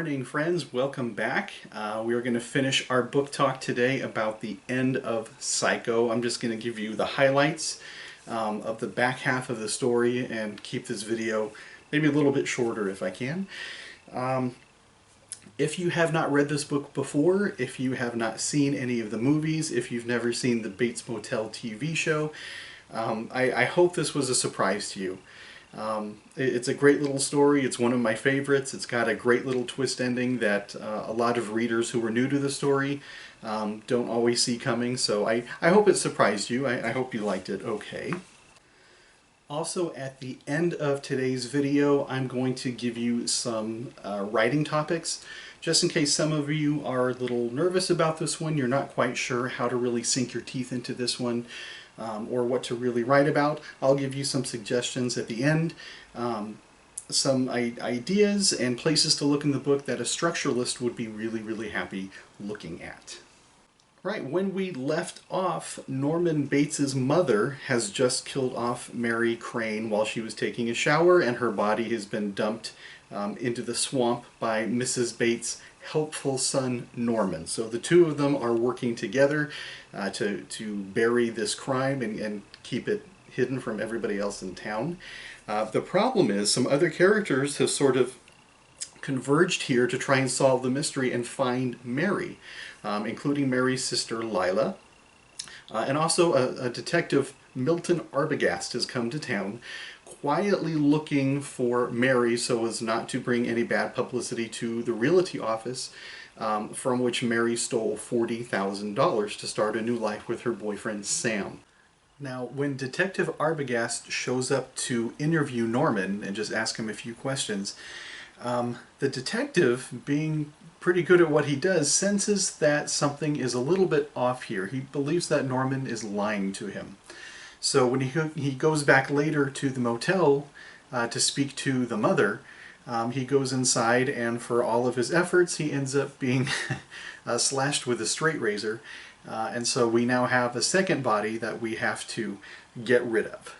morning, friends. Welcome back. We are going to finish our book talk today about the end of Psycho. I'm just going to give you the highlights of the back half of the story and keep this video maybe a little bit shorter if I can. If you have not read this book before, if you have not seen any of the movies, if you've never seen the Bates Motel TV show, I hope this was a surprise to you. It's a great little story. It's one of my favorites. It's got a great little twist ending that a lot of readers who are new to the story don't always see coming. So I hope it surprised you. I hope you liked it okay. Also, at the end of today's video, I'm going to give you some writing topics. Just in case some of you are a little nervous about this one, you're not quite sure how to really sink your teeth into this one. Or what to really write about. I'll give you some suggestions at the end, some ideas and places to look in the book that a structuralist would be really happy looking at. Right, when we left off, Norman Bates's mother has just killed off Mary Crane while she was taking a shower, and her body has been dumped into the swamp by Mrs. Bates' helpful son Norman. So the two of them are working together to bury this crime and keep it hidden from everybody else in town. The problem is some other characters have sort of converged here to try and solve the mystery and find Mary, including Mary's sister Lila, and also a detective, Milton Arbogast, has come to town quietly looking for Mary so as not to bring any bad publicity to the realty office from which Mary stole $40,000 to start a new life with her boyfriend Sam. Now, when Detective Arbogast shows up to interview Norman and just ask him a few questions, the detective, being pretty good at what he does, senses that something is a little bit off here. He believes that Norman is lying to him. So when he goes back later to the motel to speak to the mother, he goes inside, and for all of his efforts he ends up being slashed with a straight razor, and so we now have a second body that we have to get rid of.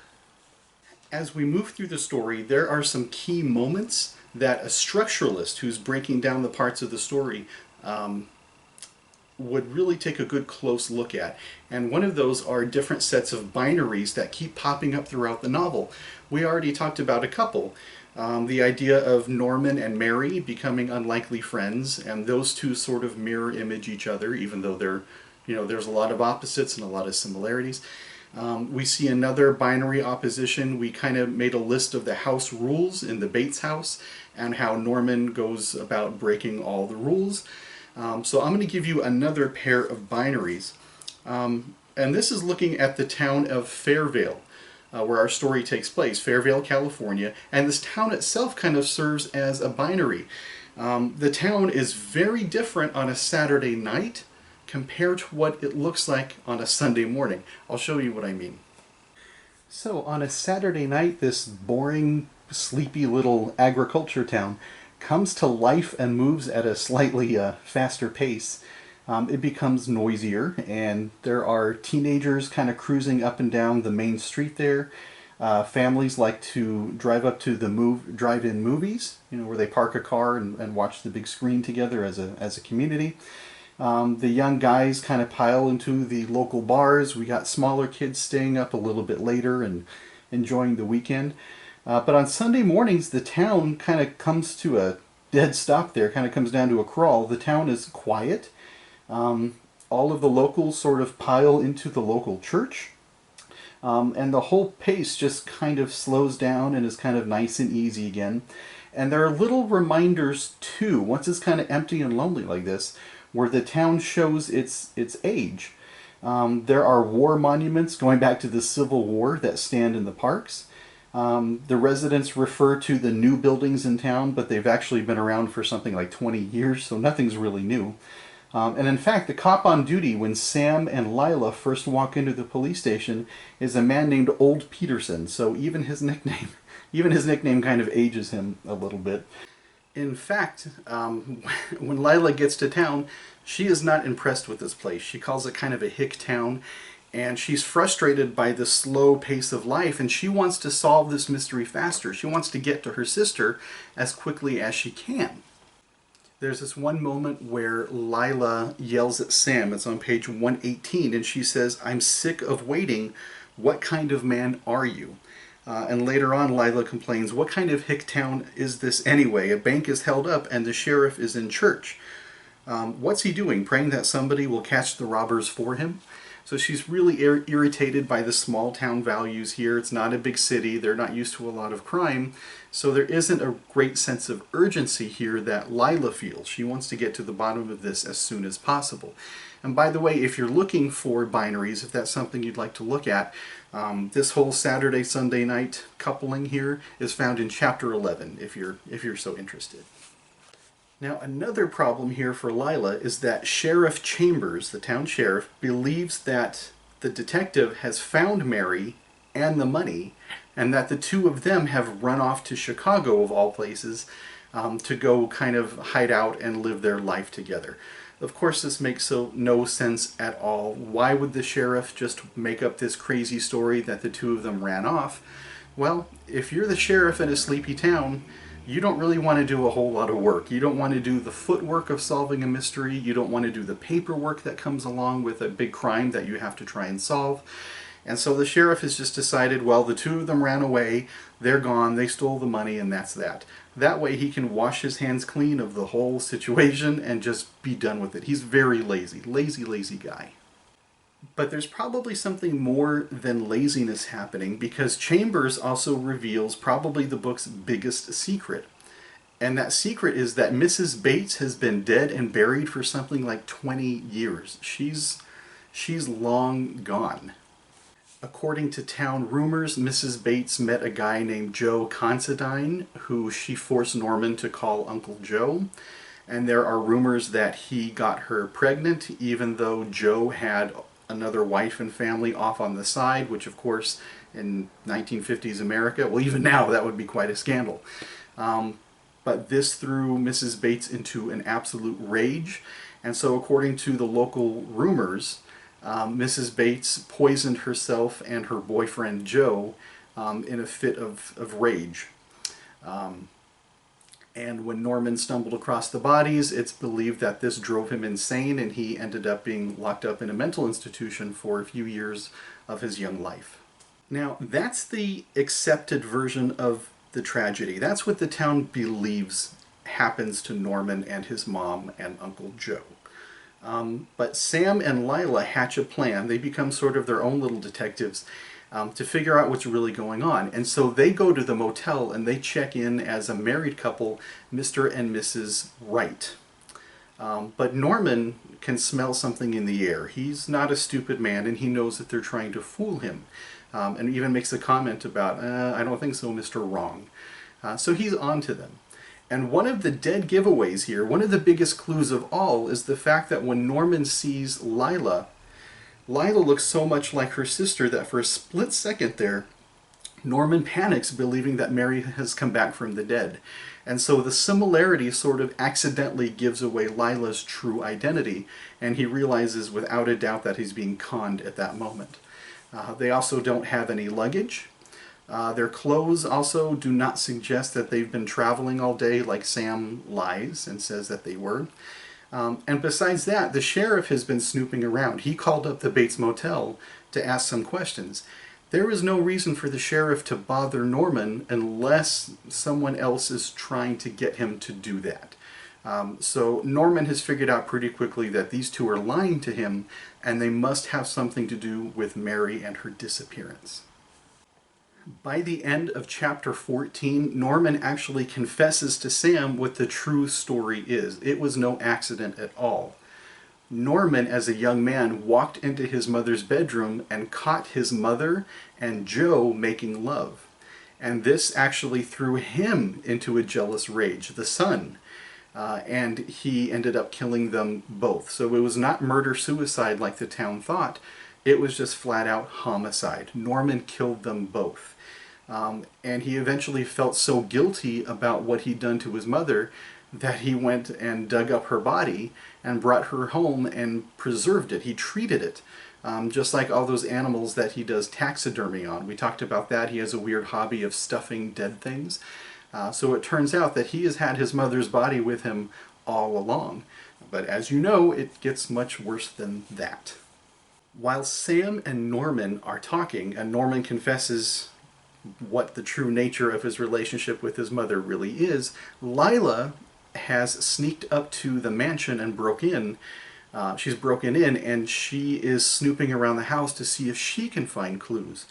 As we move through the story, there are some key moments that a structuralist who's breaking down the parts of the story would really take a good close look at. And one of those are different sets of binaries that keep popping up throughout the novel. We already talked about a couple. The idea of Norman and Mary becoming unlikely friends, and those two sort of mirror image each other, even though there's a lot of opposites and a lot of similarities. We see another binary opposition. We kind of made a list of the house rules in the Bates house and how Norman goes about breaking all the rules. So I'm going to give you another pair of binaries. And this is looking at the town of Fairvale, where our story takes place, Fairvale, California. And this town itself kind of serves as a binary. The town is very different on a Saturday night compared to what it looks like on a Sunday morning. I'll show you what I mean. So on a Saturday night, this boring, sleepy little agriculture town comes to life and moves at a slightly faster pace. It becomes noisier, and there are teenagers kind of cruising up and down the main street there. Families like to drive up to the drive-in movies, where they park a car and watch the big screen together as a community. The young guys kind of pile into the local bars. We got smaller kids staying up a little bit later and enjoying the weekend. But on Sunday mornings, the town kind of comes to a dead stop there, kind of comes down to a crawl. The town is quiet. All of the locals sort of pile into the local church. And the whole pace just kind of slows down and is kind of nice and easy again. And there are little reminders, too, once it's kind of empty and lonely like this, where the town shows its age. There are war monuments going back to the Civil War that stand in the parks. The residents refer to the new buildings in town, but they've actually been around for something like 20 years, so nothing's really new. And in fact, the cop on duty when Sam and Lila first walk into the police station is a man named Old Peterson, so even his nickname kind of ages him a little bit. In fact, when Lila gets to town, she is not impressed with this place. She calls it kind of a hick town, and she's frustrated by the slow pace of life, and she wants to solve this mystery faster. She wants to get to her sister as quickly as she can. There's this one moment where Lila yells at Sam. It's on page 118, and she says, "I'm sick of waiting. What kind of man are you?" And later on, Lila complains, "What kind of hick town is this anyway? A bank is held up and the sheriff is in church. What's he doing? Praying that somebody will catch the robbers for him?" So she's really irritated by the small town values here. It's not a big city. They're not used to a lot of crime. So there isn't a great sense of urgency here that Lila feels. She wants to get to the bottom of this as soon as possible. And by the way, if you're looking for binaries, if that's something you'd like to look at, this whole Saturday-Sunday night coupling here is found in chapter 11, if you're so interested. Now, another problem here for Lila is that Sheriff Chambers, the town sheriff, believes that the detective has found Mary and the money, and that the two of them have run off to Chicago, of all places, to go kind of hide out and live their life together. Of course, this makes no sense at all. Why would the sheriff just make up this crazy story that the two of them ran off? Well, if you're the sheriff in a sleepy town, you don't really want to do a whole lot of work. You don't want to do the footwork of solving a mystery. You don't want to do the paperwork that comes along with a big crime that you have to try and solve. And so the sheriff has just decided, well, the two of them ran away, they're gone, they stole the money, and that's that. That way he can wash his hands clean of the whole situation and just be done with it. He's very lazy. Lazy guy. But there's probably something more than laziness happening, because Chambers also reveals probably the book's biggest secret. And that secret is that Mrs. Bates has been dead and buried for something like 20 years. She's long gone. According to town rumors, Mrs. Bates met a guy named Joe Considine, who she forced Norman to call Uncle Joe. And there are rumors that he got her pregnant, even though Joe had another wife and family off on the side, which of course in 1950s America, well, even now that would be quite a scandal. But this threw Mrs. Bates into an absolute rage, and so according to the local rumors, Mrs. Bates poisoned herself and her boyfriend Joe in a fit of rage. And when Norman stumbled across the bodies, it's believed that this drove him insane, and he ended up being locked up in a mental institution for a few years of his young life. Now, that's the accepted version of the tragedy. That's what the town believes happens to Norman and his mom and Uncle Joe. But Sam and Lila hatch a plan. They become sort of their own little detectives to figure out what's really going on. And so they go to the motel and they check in as a married couple, Mr. and Mrs. Wright. But Norman can smell something in the air. He's not a stupid man, and he knows that they're trying to fool him. And even makes a comment about, I don't think so, Mr. Wrong. So he's on to them. And one of the dead giveaways here, one of the biggest clues of all, is the fact that when Norman sees Lila, Lila looks so much like her sister that for a split second there, Norman panics, believing that Mary has come back from the dead. And so the similarity sort of accidentally gives away Lila's true identity, and he realizes without a doubt that he's being conned at that moment. They also don't have any luggage. Their clothes also do not suggest that they've been traveling all day, like Sam lies and says that they were. And besides that, the sheriff has been snooping around. He called up the Bates Motel to ask some questions. There is no reason for the sheriff to bother Norman unless someone else is trying to get him to do that. So Norman has figured out pretty quickly that these two are lying to him, and they must have something to do with Mary and her disappearance. By the end of chapter 14, Norman actually confesses to Sam what the true story is. It was no accident at all. Norman, as a young man, walked into his mother's bedroom and caught his mother and Joe making love. And this actually threw him into a jealous rage, the son. And he ended up killing them both. So it was not murder-suicide like the town thought. It was just flat-out homicide. Norman killed them both. And he eventually felt so guilty about what he'd done to his mother that he went and dug up her body and brought her home and preserved it. He treated it, just like all those animals that he does taxidermy on. We talked about that. He has a weird hobby of stuffing dead things. So it turns out that he has had his mother's body with him all along. But as you know, it gets much worse than that. While Sam and Norman are talking, and Norman confesses what the true nature of his relationship with his mother really is, Lila has sneaked up to the mansion and broke in. She's broken in, and she is snooping around the house to see if she can find clues.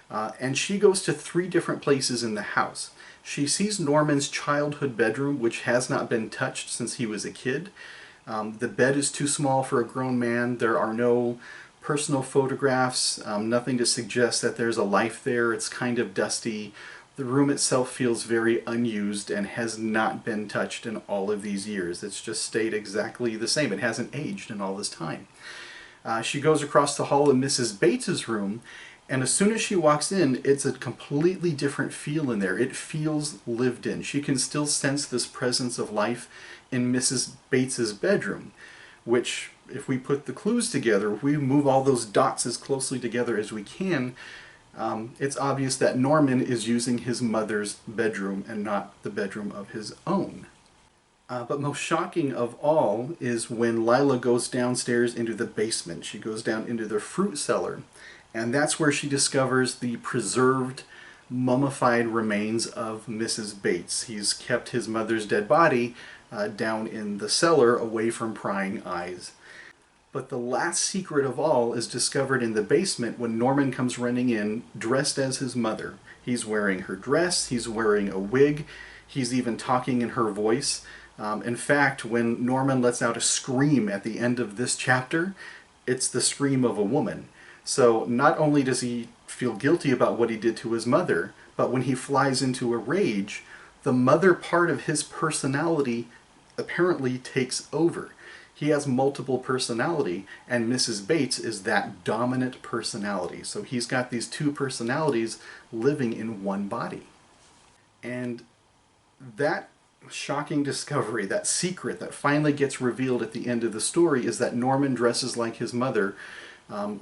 And she goes to 3 different places in the house. She sees Norman's childhood bedroom, which has not been touched since he was a kid. The bed is too small for a grown man. There are no personal photographs, nothing to suggest that there's a life there. It's kind of dusty. The room itself feels very unused and has not been touched in all of these years. It's just stayed exactly the same. It hasn't aged in all this time. She goes across the hall in Mrs. Bates's room, and as soon as she walks in, it's a completely different feel in there. It feels lived in. She can still sense this presence of life in Mrs. Bates's bedroom, which, if we put the clues together, if we move all those dots as closely together as we can, it's obvious that Norman is using his mother's bedroom and not the bedroom of his own. But most shocking of all is when Lila goes downstairs into the basement. She goes down into the fruit cellar, and that's where she discovers the preserved, mummified remains of Mrs. Bates. He's kept his mother's dead body down in the cellar away from prying eyes. But the last secret of all is discovered in the basement when Norman comes running in dressed as his mother. He's wearing her dress, he's wearing a wig, he's even talking in her voice. In fact, when Norman lets out a scream at the end of this chapter, it's the scream of a woman. So not only does he feel guilty about what he did to his mother, but when he flies into a rage, the mother part of his personality apparently takes over. He has multiple personality, and Mrs. Bates is that dominant personality. So he's got these 2 personalities living in one body. And that shocking discovery, that secret that finally gets revealed at the end of the story, is that Norman dresses like his mother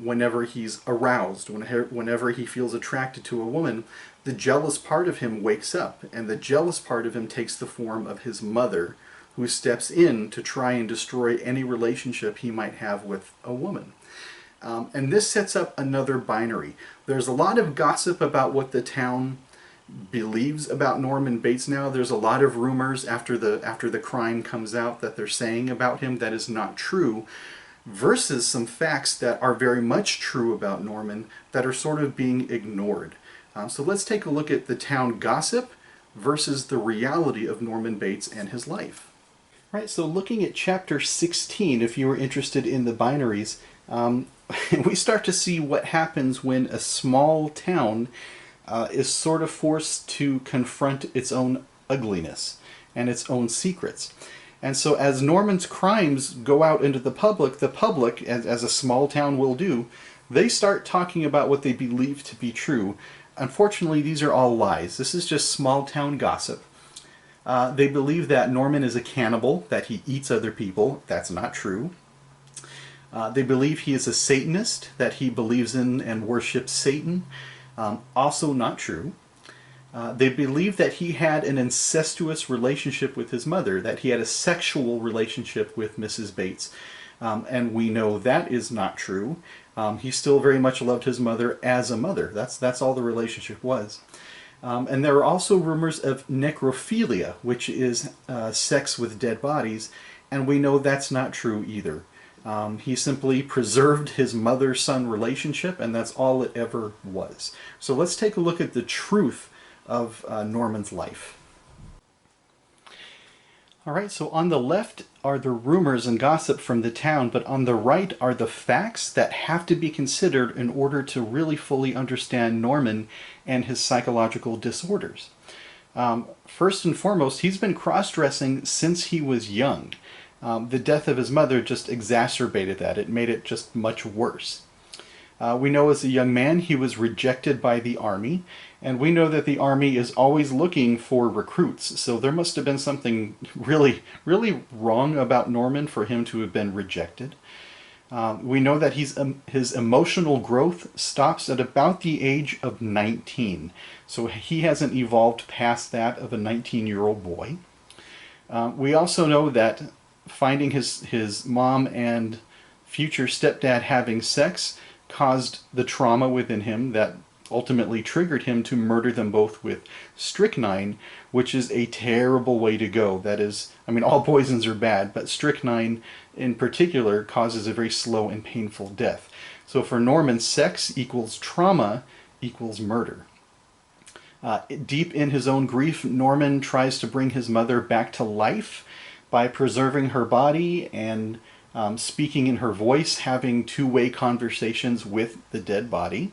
whenever he's aroused, whenever he feels attracted to a woman. The jealous part of him wakes up, and the jealous part of him takes the form of his mother, who steps in to try and destroy any relationship he might have with a woman. And this sets up another binary. There's a lot of gossip about what the town believes about Norman Bates now. There's a lot of rumors after the crime comes out that they're saying about him that is not true, versus some facts that are very much true about Norman that are sort of being ignored. So let's take a look at the town gossip versus the reality of Norman Bates and his life. Right, so looking at chapter 16, if you were interested in the binaries, we start to see what happens when a small town is sort of forced to confront its own ugliness and its own secrets. And so as Norman's crimes go out into the public, as a small town will do, they start talking about what they believe to be true. Unfortunately, these are all lies. This is just small town gossip. They believe that Norman is a cannibal, that he eats other people. That's not true. They believe he is a Satanist, that he believes in and worships Satan. Also not true. They believe that he had an incestuous relationship with his mother, that he had a sexual relationship with Mrs. Bates. And we know that is not true. He still very much loved his mother as a mother. That's all the relationship was. And there are also rumors of necrophilia, which is sex with dead bodies, and we know that's not true either. He simply preserved his mother-son relationship, and that's all it ever was. So let's take a look at the truth of Norman's life. All right, so on the left are the rumors and gossip from the town, but on the right are the facts that have to be considered in order to really fully understand Norman and his psychological disorders. First and foremost, he's been cross-dressing since he was young. The death of his mother just exacerbated that. It made it just much worse. We know as a young man he was rejected by the army, and we know that the army is always looking for recruits, so there must have been something really, really wrong about Norman for him to have been rejected. We know that his emotional growth stops at about the age of 19, so he hasn't evolved past that of a 19-year-old boy. We also know that finding his mom and future stepdad having sex caused the trauma within him that ultimately triggered him to murder them both with strychnine, which is a terrible way to go. That is, I mean, all poisons are bad, but strychnine in particular causes a very slow and painful death. So for Norman, sex equals trauma equals murder. Deep in his own grief, Norman tries to bring his mother back to life by preserving her body and speaking in her voice, having two-way conversations with the dead body.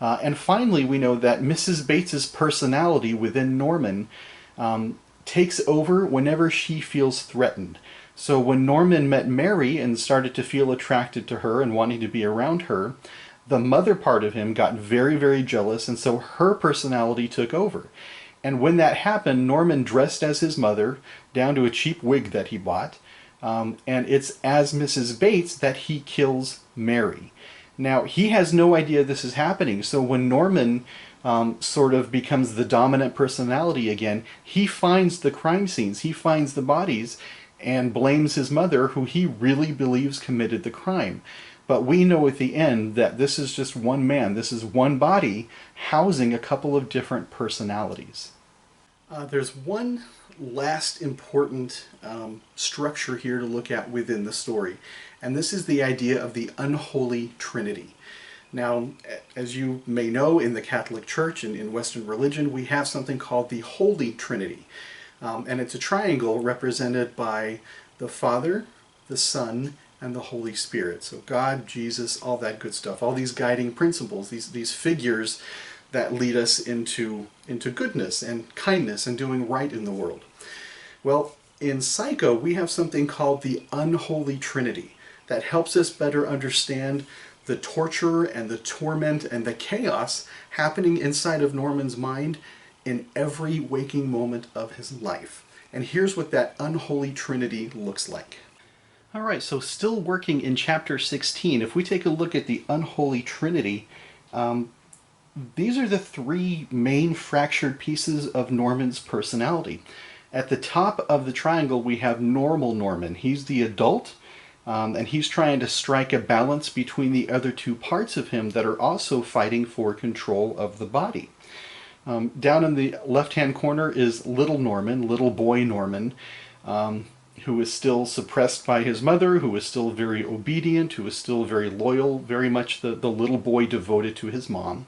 And finally, we know that Mrs. Bates's personality within Norman takes over whenever she feels threatened. So when Norman met Mary and started to feel attracted to her and wanting to be around her, the mother part of him got very, very jealous, and so her personality took over. And when that happened, Norman dressed as his mother, down to a cheap wig that he bought, and it's as Mrs. Bates that he kills Mary. Now, he has no idea this is happening, so when Norman sort of becomes the dominant personality again, he finds the crime scenes, he finds the bodies, and blames his mother, who he really believes committed the crime. But we know at the end that this is just one man, this is one body housing a couple of different personalities. There's one last important structure here to look at within the story, and this is the idea of the unholy trinity. Now, as you may know, in the Catholic Church and in Western religion, we have something called the Holy Trinity, and it's a triangle represented by the Father, the Son, and the Holy Spirit. So God, Jesus, all that good stuff, all these guiding principles, these figures that lead us into goodness and kindness and doing right in the world. Well, in Psycho, we have something called the Unholy Trinity that helps us better understand the torture and the torment and the chaos happening inside of Norman's mind in every waking moment of his life. And here's what that Unholy Trinity looks like. All right, so still working in chapter 16, if we take a look at the Unholy Trinity, these are the three main fractured pieces of Norman's personality. At the top of the triangle, we have normal Norman. He's the adult, and he's trying to strike a balance between the other two parts of him that are also fighting for control of the body. Down in the left-hand corner is little Norman, little boy Norman, who is still suppressed by his mother, who is still very obedient, who is still very loyal, very much the little boy devoted to his mom.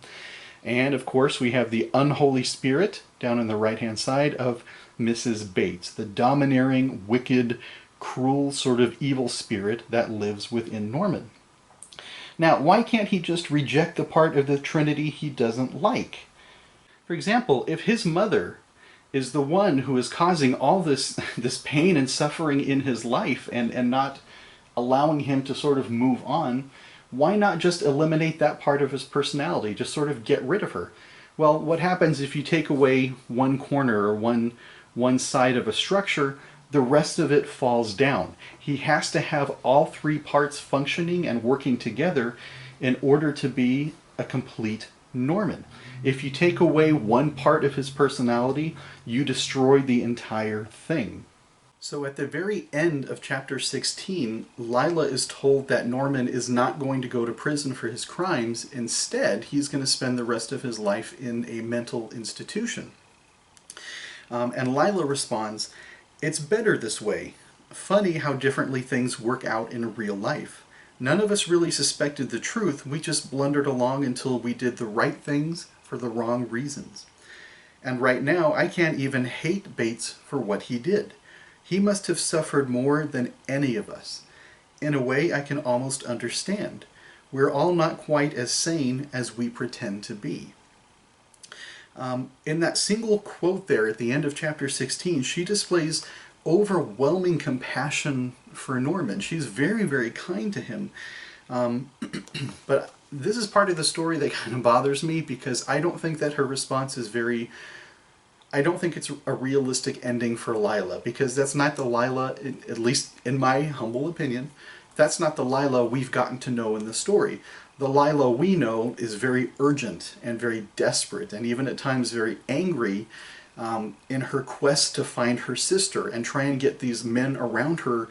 And of course we have the unholy spirit down on the right-hand side of Mrs. Bates, the domineering, wicked, cruel, sort of evil spirit that lives within Norman. Now, why can't he just reject the part of the Trinity he doesn't like? For example, if his mother is the one who is causing all this pain and suffering in his life and not allowing him to sort of move on, why not just eliminate that part of his personality, just sort of get rid of her? Well, what happens if you take away one corner or one side of a structure, the rest of it falls down. He has to have all three parts functioning and working together in order to be a complete Norman. If you take away one part of his personality, you destroy the entire thing. So at the very end of chapter 16, Lila is told that Norman is not going to go to prison for his crimes. Instead, he's going to spend the rest of his life in a mental institution. And Lila responds, "It's better this way. Funny how differently things work out in real life. None of us really suspected the truth. We just blundered along until we did the right things for the wrong reasons. And right now, I can't even hate Bates for what he did. He must have suffered more than any of us. In a way, I can almost understand. We're all not quite as sane as we pretend to be." In that single quote there at the end of chapter 16, she displays overwhelming compassion for Norman. She's very, very kind to him. But this is part of the story that kind of bothers me because I don't think that her response is I don't think it's a realistic ending for Lila, because that's not the Lila, at least in my humble opinion, that's not the Lila we've gotten to know in the story. The Lila we know is very urgent and very desperate and even at times very angry in her quest to find her sister and try and get these men around her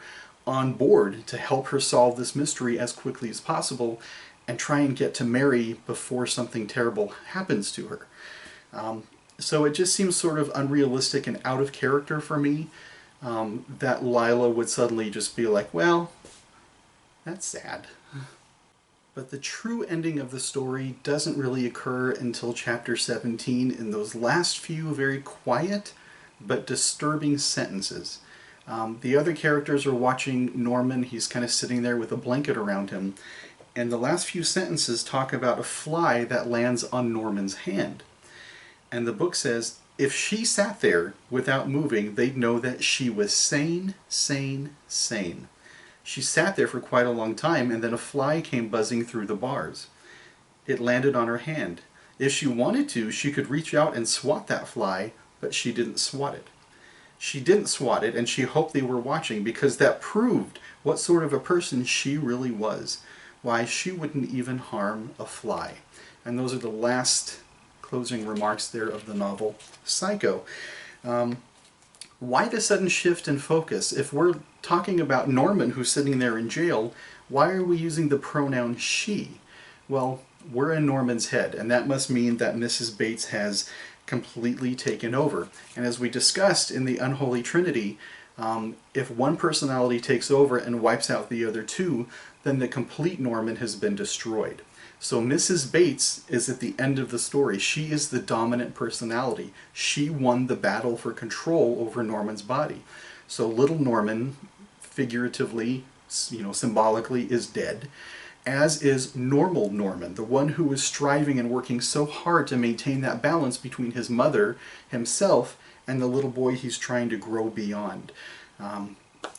on board to help her solve this mystery as quickly as possible and try and get to Mary before something terrible happens to her. So it just seems sort of unrealistic and out of character for me that Lila would suddenly just be like, well, that's sad. But the true ending of the story doesn't really occur until chapter 17 in those last few very quiet but disturbing sentences. The other characters are watching Norman. He's kind of sitting there with a blanket around him. And the last few sentences talk about a fly that lands on Norman's hand. And the book says, if she sat there without moving, they'd know that she was sane, sane, sane. She sat there for quite a long time, and then a fly came buzzing through the bars. It landed on her hand. If she wanted to, she could reach out and swat that fly, but she didn't swat it. She didn't swat it, and she hoped they were watching, because that proved what sort of a person she really was. Why, she wouldn't even harm a fly. And those are the last closing remarks there of the novel Psycho. Why the sudden shift in focus? If we're talking about Norman who's sitting there in jail, why are we using the pronoun she? Well, we're in Norman's head, and that must mean that Mrs. Bates has completely taken over. And as we discussed in the Unholy Trinity, if one personality takes over and wipes out the other two, then the complete Norman has been destroyed. So Mrs. Bates is at the end of the story. She is the dominant personality. She won the battle for control over Norman's body. So little Norman, figuratively, symbolically, is dead, as is normal Norman, the one who is striving and working so hard to maintain that balance between his mother, himself, and the little boy he's trying to grow beyond.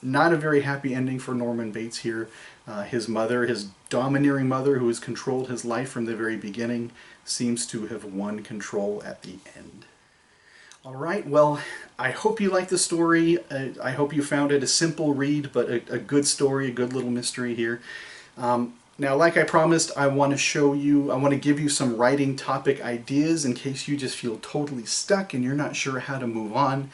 Not a very happy ending for Norman Bates here. His mother, his domineering mother, who has controlled his life from the very beginning, seems to have won control at the end. All right, well, I hope you liked the story. I hope you found it a simple read, but a good story, a good little mystery here. Now, like I promised, I want to give you some writing topic ideas in case you just feel totally stuck and you're not sure how to move on.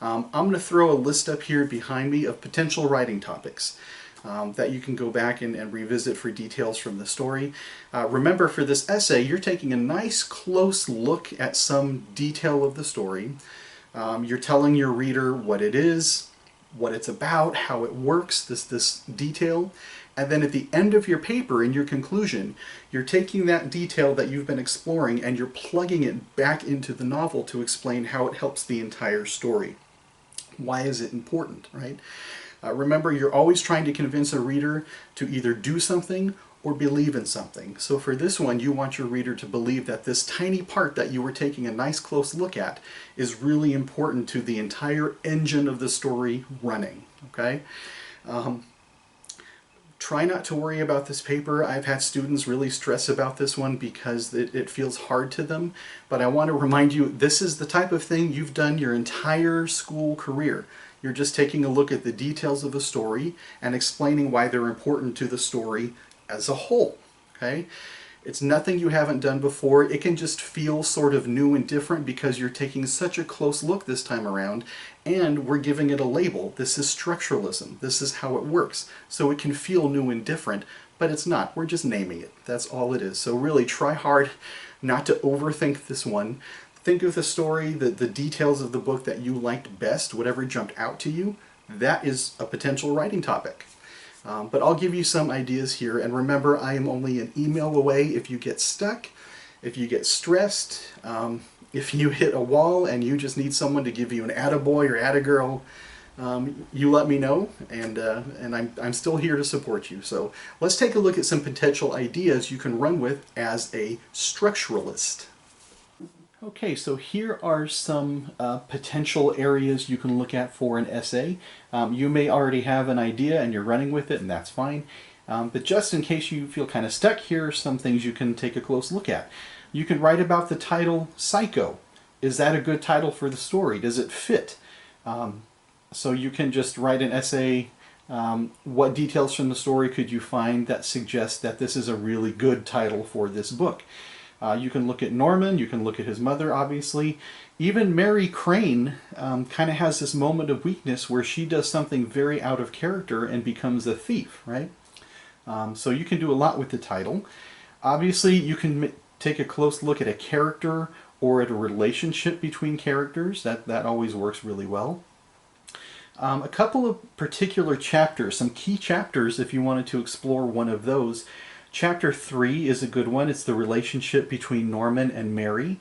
I'm going to throw a list up here behind me of potential writing topics that you can go back and revisit for details from the story. Remember, for this essay, you're taking a nice close look at some detail of the story. You're telling your reader what it is, what it's about, how it works, this detail. And then at the end of your paper, in your conclusion, you're taking that detail that you've been exploring and you're plugging it back into the novel to explain how it helps the entire story. Why is it important, right? Remember, you're always trying to convince a reader to either do something or believe in something. So for this one, you want your reader to believe that this tiny part that you were taking a nice close look at is really important to the entire engine of the story running, okay? Try not to worry about this paper. I've had students really stress about this one because it feels hard to them. But I want to remind you, this is the type of thing you've done your entire school career. You're just taking a look at the details of the story and explaining why they're important to the story as a whole. Okay? It's nothing you haven't done before. It can just feel sort of new and different because you're taking such a close look this time around, and we're giving it a label. This is structuralism. This is how it works. So it can feel new and different, but it's not. We're just naming it. That's all it is. So really try hard not to overthink this one. Think of the story, the details of the book that you liked best, whatever jumped out to you. That is a potential writing topic. But I'll give you some ideas here, and remember, I am only an email away if you get stuck, if you get stressed, if you hit a wall and you just need someone to give you an attaboy or attagirl, you let me know, and I'm still here to support you. So let's take a look at some potential ideas you can run with as a structuralist. Okay, so here are some potential areas you can look at for an essay. You may already have an idea and you're running with it, and that's fine. But just in case you feel kind of stuck, here are some things you can take a close look at. You can write about the title Psycho. Is that a good title for the story? Does it fit? So you can just write an essay. What details from the story could you find that suggest that this is a really good title for this book? You can look at Norman, you can look at his mother, obviously. Even Mary Crane kind of has this moment of weakness where she does something very out of character and becomes a thief, right? So you can do a lot with the title. Obviously, you can take a close look at a character or at a relationship between characters. That always works really well. A couple of particular chapters, some key chapters if you wanted to explore one of those. Chapter 3 is a good one. It's the relationship between Norman and Mary.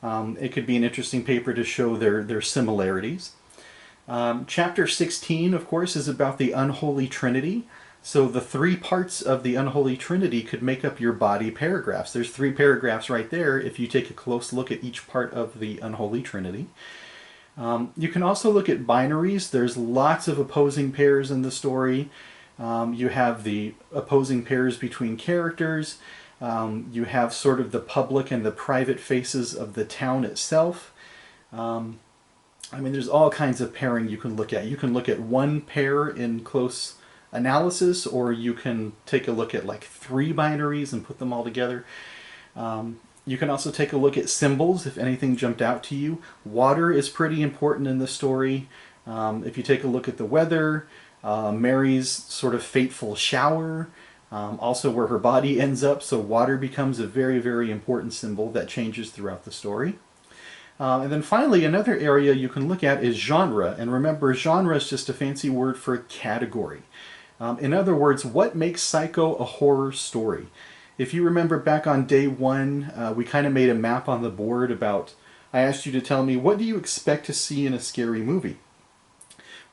It could be an interesting paper to show their similarities. Chapter 16, of course, is about the unholy trinity. So the three parts of the unholy trinity could make up your body paragraphs. There's 3 paragraphs right there if you take a close look at each part of the unholy trinity. You can also look at binaries. There's lots of opposing pairs in the story. You have the opposing pairs between characters. You have sort of the public and the private faces of the town itself. I mean, there's all kinds of pairing you can look at. You can look at one pair in close analysis, or you can take a look at like 3 binaries and put them all together. You can also take a look at symbols if anything jumped out to you. Water is pretty important in the story. If you take a look at the weather, Mary's sort of fateful shower, also where her body ends up, so water becomes a very, very important symbol that changes throughout the story. And then finally, another area you can look at is genre. And remember, genre is just a fancy word for category. In other words, what makes Psycho a horror story? If you remember back on day 1, we kind of made a map on the board about, I asked you to tell me, what do you expect to see in a scary movie?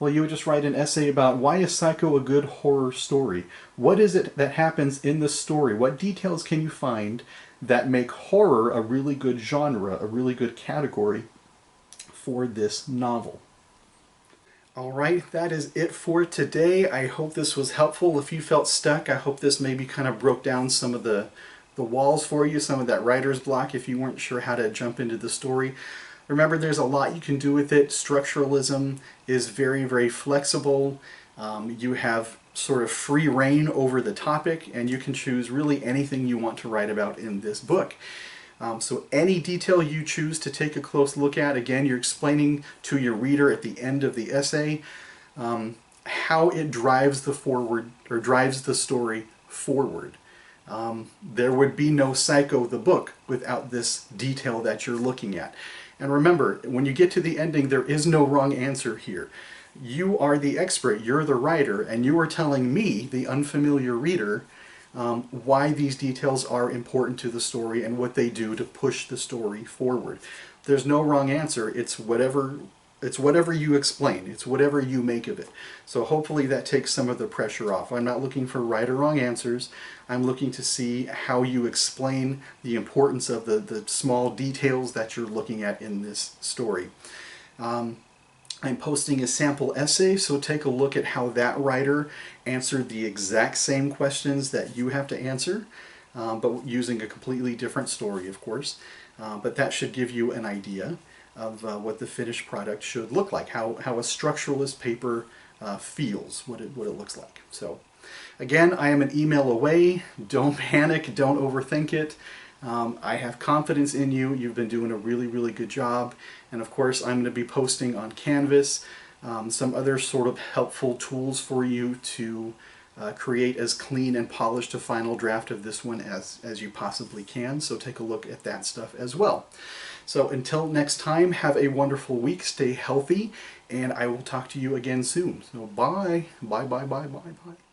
Well, you would just write an essay about why is Psycho a good horror story? What is it that happens in the story? What details can you find that make horror a really good genre, a really good category for this novel? All right, that is it for today. I hope this was helpful. If you felt stuck, I hope this maybe kind of broke down some of the walls for you, some of that writer's block if you weren't sure how to jump into the story. Remember, there's a lot you can do with it. Structuralism is very, very flexible. You have sort of free reign over the topic, and you can choose really anything you want to write about in this book. So any detail you choose to take a close look at, again, you're explaining to your reader at the end of the essay how it drives the story forward. There would be no Psycho the book without this detail that you're looking at. And remember, when you get to the ending, there is no wrong answer here. You are the expert, you're the writer, and you are telling me, the unfamiliar reader, why these details are important to the story and what they do to push the story forward. There's no wrong answer. It's whatever you explain. It's whatever you make of it. So hopefully that takes some of the pressure off. I'm not looking for right or wrong answers. I'm looking to see how you explain the importance of the small details that you're looking at in this story. I'm posting a sample essay, so take a look at how that writer answered the exact same questions that you have to answer, but using a completely different story, of course. But that should give you an idea of what the finished product should look like, how a structuralist paper feels, what it looks like. So, again, I am an email away. Don't panic, don't overthink it. I have confidence in you. You've been doing a really, really good job. And of course, I'm going to be posting on Canvas some other sort of helpful tools for you to create as clean and polished a final draft of this one as you possibly can. So take a look at that stuff as well. So until next time, have a wonderful week, stay healthy, and I will talk to you again soon. So bye, bye, bye, bye, bye, bye.